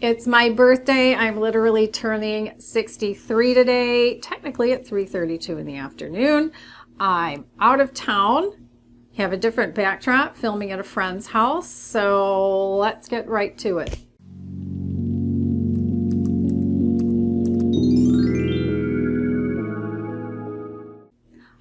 It's my birthday. I'm literally turning 63 today, technically at 3:32 in the afternoon. I'm out of town, have a different backdrop, filming at a friend's house, so let's get right to it.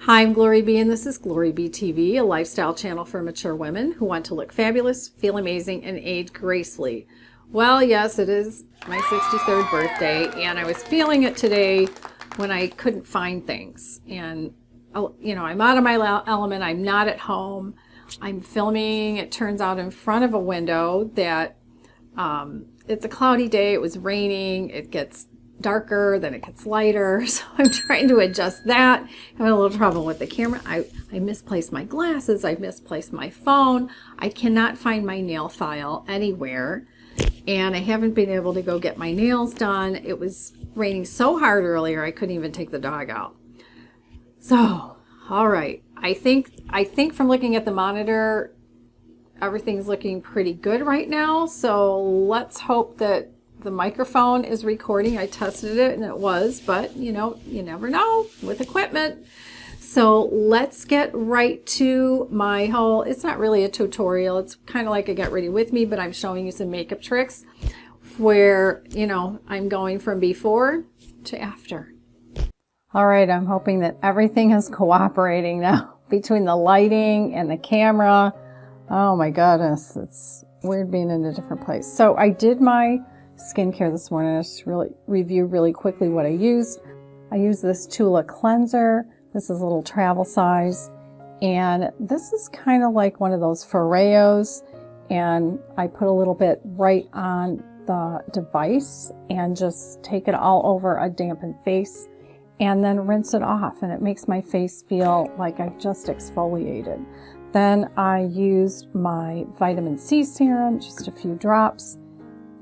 Hi, I'm GloryB, and this is GloryB-TV, a lifestyle channel for mature women who want to look fabulous, feel amazing, and age gracefully. Well, yes, it is my 63rd birthday, and I was feeling it today when I couldn't find things. And, you know, I'm out of my element. I'm not at home. I'm filming, it turns out, in front of a window that it's a cloudy day. It was raining. It gets darker, then it gets lighter. So I'm trying to adjust that. I'm having a little trouble with the camera. I misplaced my glasses. I misplaced my phone. I cannot find my nail file anywhere. And I haven't been able to go get my nails done. It was raining so hard earlier I couldn't even take the dog out. So, all right. I think from looking at the monitor, everything's looking pretty good right now. So let's hope that the microphone is recording. I tested it and it was, but you know, you never know with equipment. So let's get right to my whole, it's not really a tutorial. It's kind of like a get ready with me, but I'm showing you some makeup tricks where, you know, I'm going from before to after. All right, I'm hoping that everything is cooperating now between the lighting and the camera. Oh my goodness, it's weird being in a different place. So I did my skincare this morning. I just really review really quickly what I used. I used this Tula cleanser. This is a little travel size, and this is kind of like one of those Foreos, and I put a little bit right on the device and just take it all over a dampened face and then rinse it off, and it makes my face feel like I've just exfoliated. Then I used my vitamin C serum, just a few drops.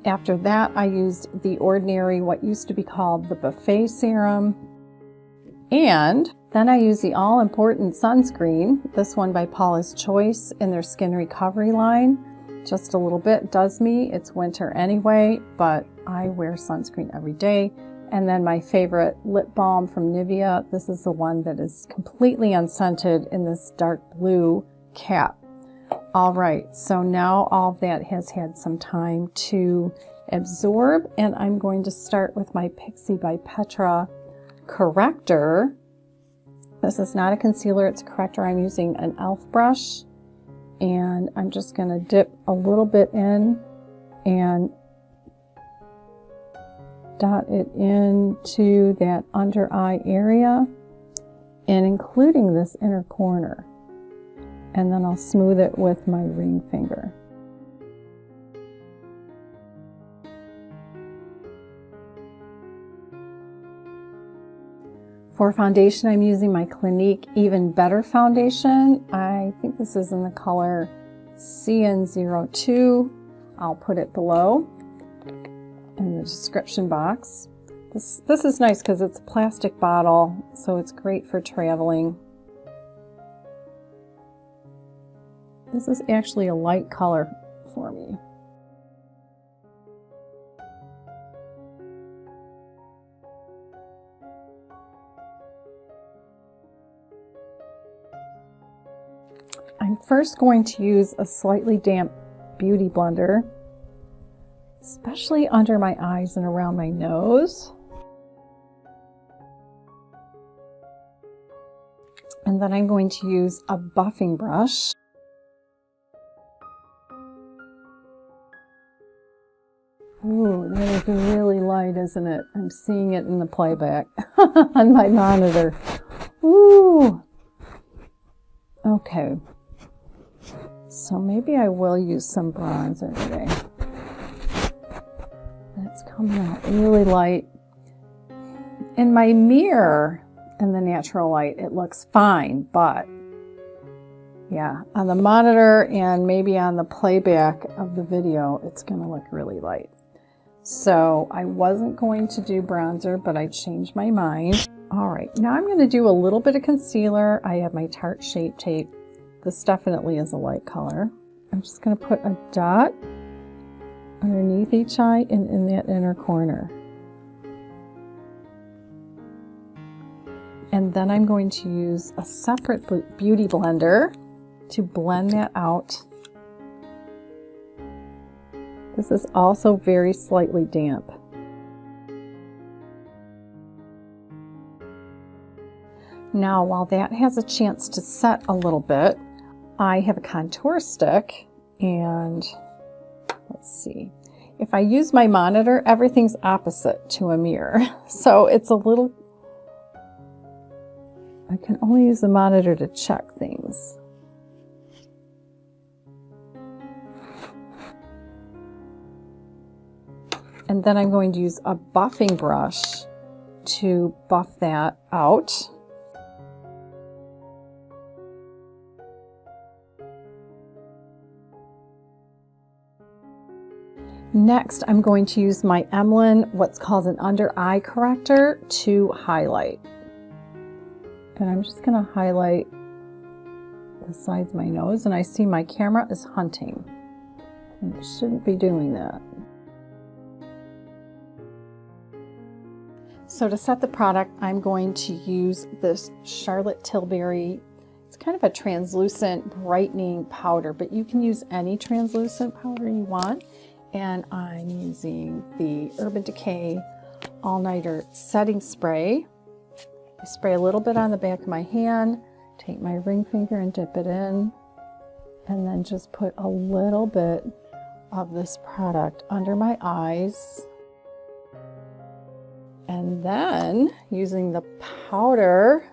After that, I used the ordinary, what used to be called the buffet serum. And then I used the all-important sunscreen, this one by Paula's Choice in their Skin Recovery line. Just a little bit does me. It's winter anyway, but I wear sunscreen every day. And then my favorite lip balm from Nivea. This is the one that is completely unscented in this dark blue cap. All right, so now all of that has had some time to absorb, and I'm going to start with my Pixi by Petra corrector. This is not a concealer, it's a corrector. I'm using an e.l.f. brush, and I'm just going to dip a little bit in and dot it into that under eye area, and including this inner corner. And then I'll smooth it with my ring finger. For foundation, I'm using my Clinique Even Better foundation. I think this is in the color CN02. I'll put it below in the description box. This is nice because it's a plastic bottle, so it's great for traveling. This is actually a light color for me. I'm first going to use a slightly damp beauty blender, especially under my eyes and around my nose. And then I'm going to use a buffing brush. Ooh, that is really light, isn't it? I'm seeing it in the playback on my monitor. Ooh. Okay. So maybe I will use some bronzer today. That's coming out really light. In my mirror, in the natural light, it looks fine, but yeah, on the monitor and maybe on the playback of the video, it's going to look really light. So I wasn't going to do bronzer, but I changed my mind. All right, now I'm going to do a little bit of concealer. I have my Tarte Shape Tape. This definitely is a light color. I'm just going to put a dot underneath each eye and in that inner corner. And then I'm going to use a separate beauty blender to blend that out. This is also very slightly damp. Now, while that has a chance to set a little bit, I have a contour stick, and let's see. If I use my monitor, everything's opposite to a mirror. So it's a little, I can only use the monitor to check things. And then I'm going to use a buffing brush to buff that out. Next, I'm going to use my Emlin, what's called an under eye corrector, to highlight. And I'm just going to highlight the sides of my nose, and I see my camera is hunting. It shouldn't be doing that. So to set the product, I'm going to use this Charlotte Tilbury. It's kind of a translucent brightening powder, but you can use any translucent powder you want. And I'm using the Urban Decay All Nighter Setting Spray. I spray a little bit on the back of my hand, take my ring finger and dip it in, and then just put a little bit of this product under my eyes. And then using the powder,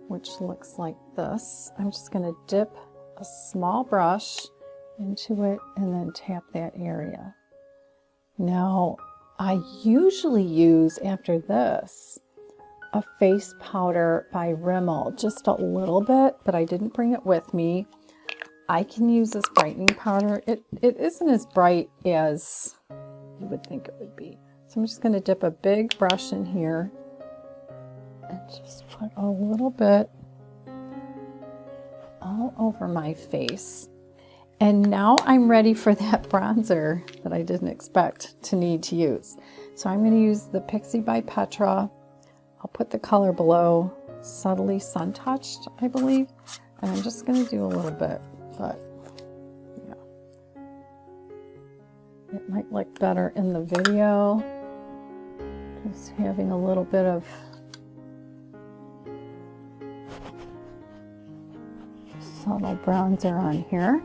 which looks like this, I'm just going to dip a small brush into it and then tap that area. Now, I usually use after this a face powder by Rimmel, just a little bit, but I didn't bring it with me. I can use this brightening powder. It isn't as bright as you would think it would be. So I'm just going to dip a big brush in here and just put a little bit all over my face. And now I'm ready for that bronzer that I didn't expect to need to use. So I'm going to use the Pixie by Petra. I'll put the color below, Subtly Sun Touched, I believe. And I'm just going to do a little bit, but yeah. It might look better in the video. Just having a little bit of subtle bronzer on here.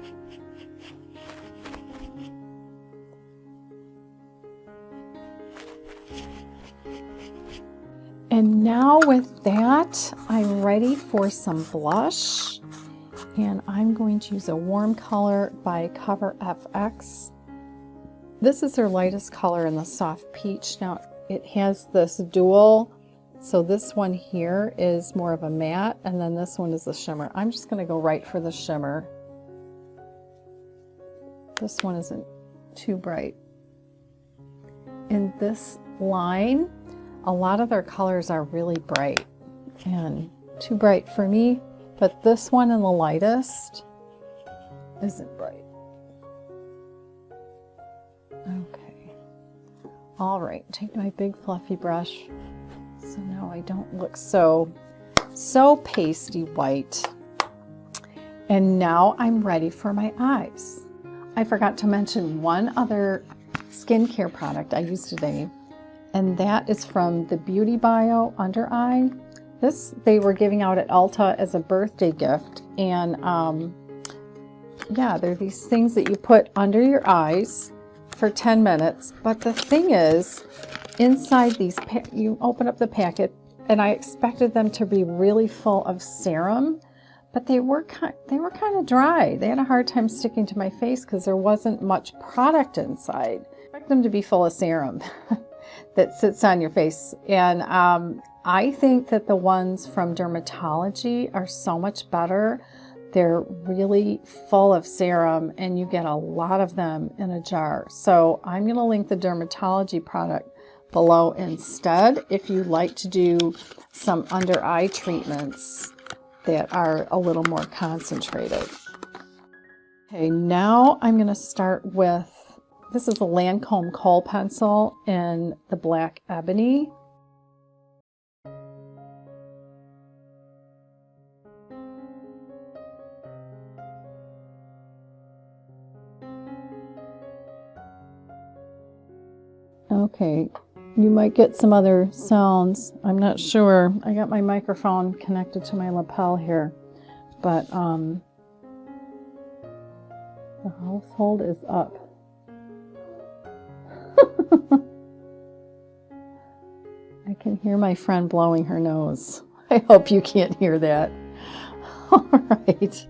And now with that, I'm ready for some blush. And I'm going to use a warm color by Cover FX. This is their lightest color in the soft peach. Now it has this dual, so this one here is more of a matte, and then this one is a shimmer. I'm just going to go right for the shimmer. This one isn't too bright. In this line, a lot of their colors are really bright and too bright for me, but this one in the lightest isn't bright. Okay. All right, take my big fluffy brush so now I don't look so pasty white. And now I'm ready for my eyes. I forgot to mention one other skincare product I used today, and that is from the Beauty Bio Under Eye. This they were giving out at Ulta as a birthday gift, and yeah, they're these things that you put under your eyes for 10 minutes. But the thing is, inside these, you open up the packet, and I expected them to be really full of serum, but they were kind of dry. They had a hard time sticking to my face because there wasn't much product inside. I expect them to be full of serum that sits on your face. And I think that the ones from Dermatology are so much better. They're really full of serum, and you get a lot of them in a jar. So I'm going to link the Dermatology product below instead if you like to do some under eye treatments that are a little more concentrated. Okay, now I'm going to start with this is a Lancome Kohl pencil in the black ebony. Okay, you might get some other sounds. I'm not sure. I got my microphone connected to my lapel here, but the household is up. I can hear my friend blowing her nose. I hope you can't hear that. All right.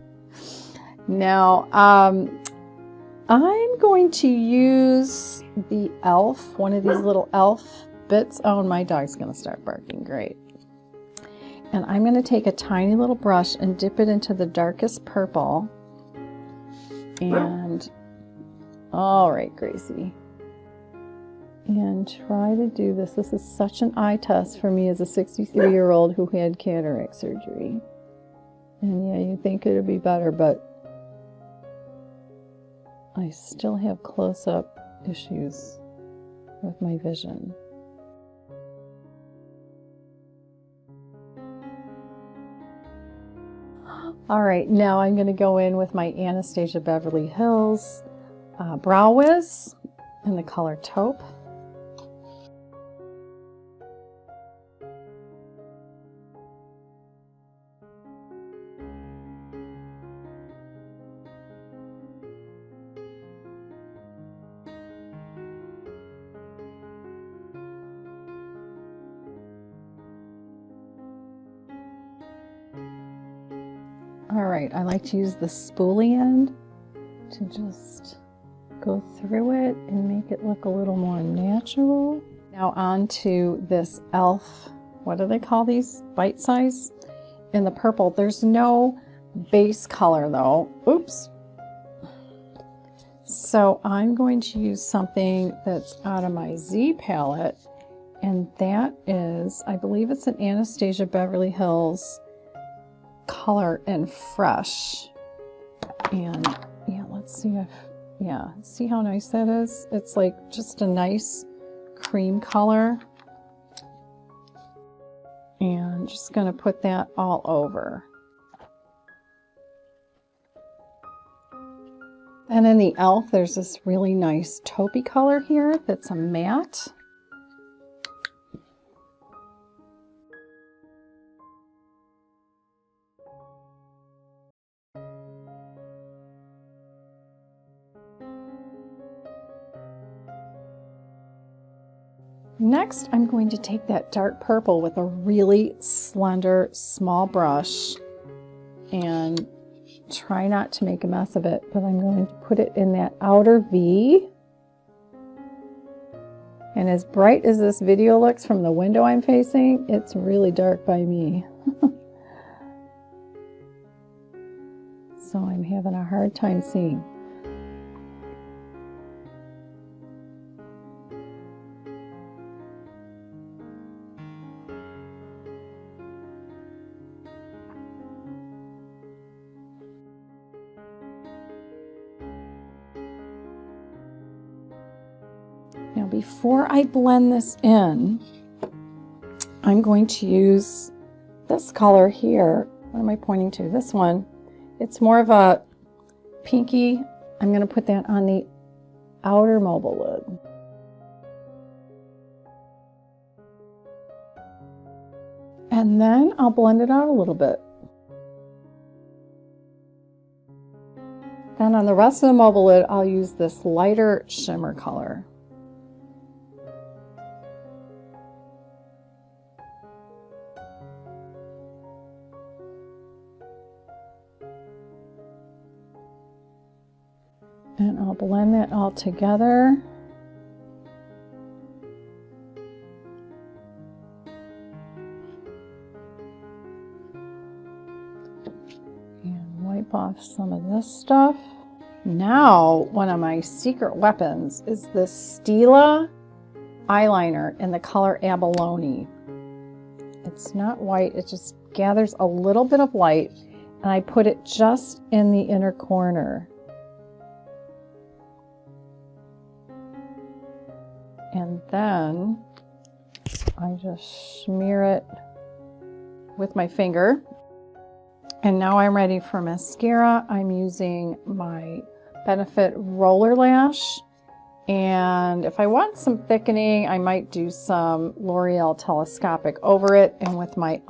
Now, I'm going to use the e.l.f., one of these little e.l.f. bits. Oh, and my dog's going to start barking. Great. And I'm going to take a tiny little brush and dip it into the darkest purple. And, all right, Gracie. And try to do this. This is such an eye test for me as a 63-year-old who had cataract surgery. And yeah, you think it would be better, but I still have close-up issues with my vision. All right, now I'm going to go in with my Anastasia Beverly Hills Brow Wiz in the color taupe. All right, I like to use the spoolie end to just go through it and make it look a little more natural. Now on to this e.l.f., what do they call these? Bite size? In the purple. There's no base color though. Oops. So I'm going to use something that's out of my Z palette, and that is, I believe it's an Anastasia Beverly Hills color and fresh. And yeah, let's see if, yeah, see how nice that is? It's like just a nice cream color. And just gonna put that all over. And in the e.l.f., there's this really nice taupey color here that's a matte. Next, I'm going to take that dark purple with a really slender, small brush and try not to make a mess of it, but I'm going to put it in that outer V. And as bright as this video looks from the window I'm facing, it's really dark by me. So I'm having a hard time seeing. Now before I blend this in, I'm going to use this color here. What am I pointing to? This one. It's more of a pinky. I'm going to put that on the outer mobile lid. And then I'll blend it out a little bit. Then on the rest of the mobile lid, I'll use this lighter shimmer color. And I'll blend that all together. And wipe off some of this stuff. Now, one of my secret weapons is this Stila eyeliner in the color Abalone. It's not white, it just gathers a little bit of light, and I put it just in the inner corner. And then I just smear it with my finger. And now I'm ready for mascara. I'm using my Benefit Roller Lash. And if I want some thickening, I might do some L'Oreal Telescopic over it. And with my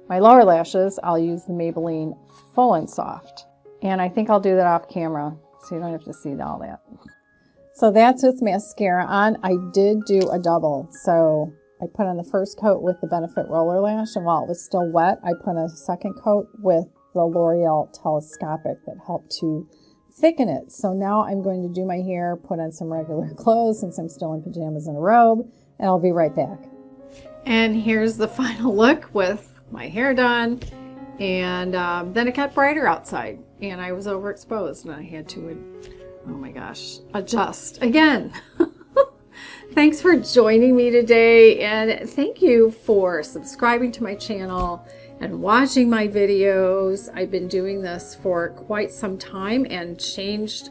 lower lashes, I'll use the Maybelline Full and Soft. And I think I'll do that off camera, so you don't have to see all that. So that's with mascara on. I did do a double. So I put on the first coat with the Benefit Roller Lash, and while it was still wet, I put a second coat with the L'Oreal Telescopic that helped to thicken it. So now I'm going to do my hair, put on some regular clothes since I'm still in pajamas and a robe, and I'll be right back. And here's the final look with my hair done. And then it got brighter outside, and I was overexposed, and I had to, oh my gosh, adjust again. Thanks for joining me today, and thank you for subscribing to my channel and watching my videos. I've been doing this for quite some time and changed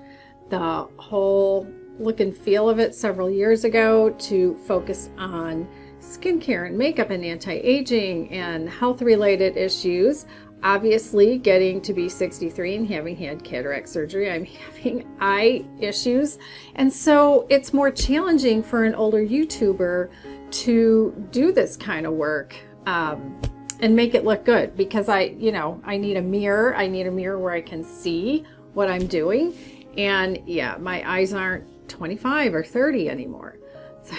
the whole look and feel of it several years ago to focus on skincare and makeup and anti-aging and health-related issues. Obviously, getting to be 63 and having had cataract surgery, I'm having eye issues. And so it's more challenging for an older YouTuber to do this kind of work and make it look good, because I need a mirror. I need a mirror where I can see what I'm doing. And yeah, my eyes aren't 25 or 30 anymore. So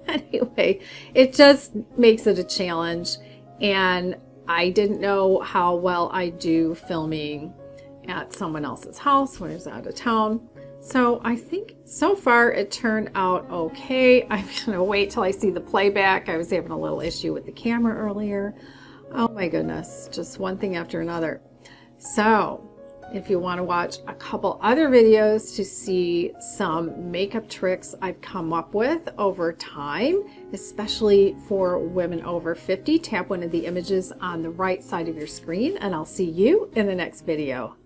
anyway, it just makes it a challenge. And I didn't know how well I do filming at someone else's house when I was out of town. So I think so far it turned out okay. I'm gonna wait till I see the playback. I was having a little issue with the camera earlier. Oh my goodness, just one thing after another. So if you want to watch a couple other videos to see some makeup tricks I've come up with over time, especially for women over 50, tap one of the images on the right side of your screen, and I'll see you in the next video.